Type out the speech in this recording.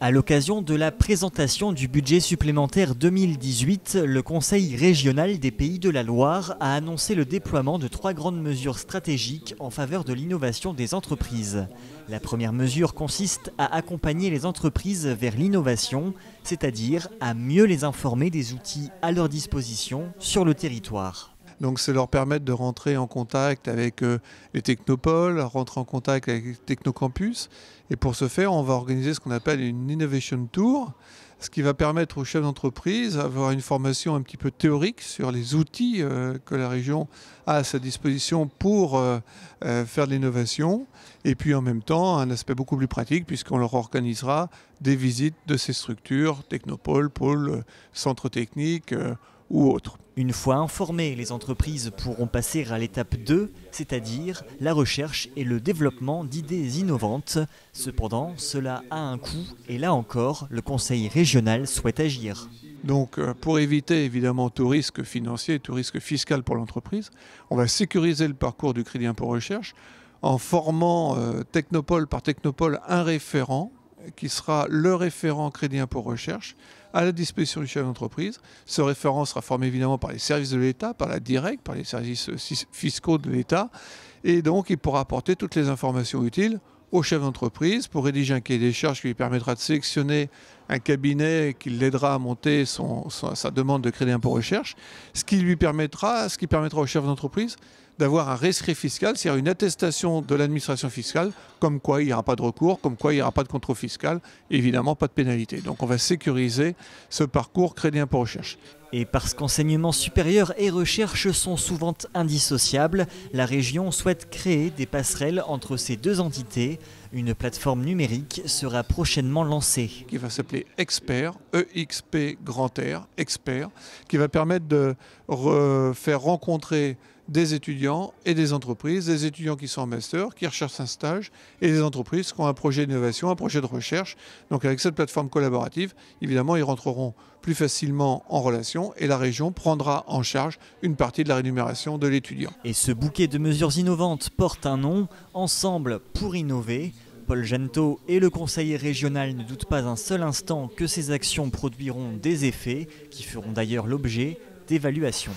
À l'occasion de la présentation du budget supplémentaire 2018, le Conseil régional des Pays de la Loire a annoncé le déploiement de 3 grandes mesures stratégiques en faveur de l'innovation des entreprises. La première mesure consiste à accompagner les entreprises vers l'innovation, c'est-à-dire à mieux les informer des outils à leur disposition sur le territoire. Donc c'est leur permettre de rentrer en contact avec les technopoles, rentrer en contact avec les technocampus. Et pour ce faire, on va organiser ce qu'on appelle une Innovation Tour, ce qui va permettre aux chefs d'entreprise d'avoir une formation un petit peu théorique sur les outils que la région a à sa disposition pour faire de l'innovation. Et puis en même temps, un aspect beaucoup plus pratique puisqu'on leur organisera des visites de ces structures, technopoles, pôles, centres techniques ou autres. Une fois informées, les entreprises pourront passer à l'étape 2, c'est-à-dire la recherche et le développement d'idées innovantes. Cependant, cela a un coût et là encore, le Conseil régional souhaite agir. Donc pour éviter évidemment tout risque financier, tout risque fiscal pour l'entreprise, on va sécuriser le parcours du crédit impôt recherche en formant technopole par technopole un référent qui sera le référent crédit impôt recherche à la disposition du chef d'entreprise. Ce référent sera formé évidemment par les services de l'État, par la DIRECC, par les services fiscaux de l'État, et donc il pourra apporter toutes les informations utiles au chef d'entreprise pour rédiger un cahier des charges qui lui permettra de sélectionner un cabinet qui l'aidera à monter sa demande de crédit impôt recherche, ce qui permettra au chef d'entreprise d'avoir un rescrit fiscal, c'est-à-dire une attestation de l'administration fiscale, comme quoi il n'y aura pas de recours, comme quoi il n'y aura pas de contrôle fiscal, et évidemment pas de pénalité. Donc on va sécuriser ce parcours crédit impôt recherche. Et parce qu'enseignement supérieur et recherche sont souvent indissociables, la région souhaite créer des passerelles entre ces deux entités. Une plateforme numérique sera prochainement lancée. Qui va s'appeler Expert, EXP grand R, Expert, qui va permettre de faire rencontrer des étudiants et des entreprises, des étudiants qui sont en master, qui recherchent un stage, et des entreprises qui ont un projet d'innovation, un projet de recherche. Donc avec cette plateforme collaborative, évidemment, ils rentreront plus facilement en relation et la région prendra en charge une partie de la rémunération de l'étudiant. Et ce bouquet de mesures innovantes porte un nom, Ensemble pour innover. Paul Gentot et le conseiller régional ne doutent pas un seul instant que ces actions produiront des effets qui feront d'ailleurs l'objet d'évaluations.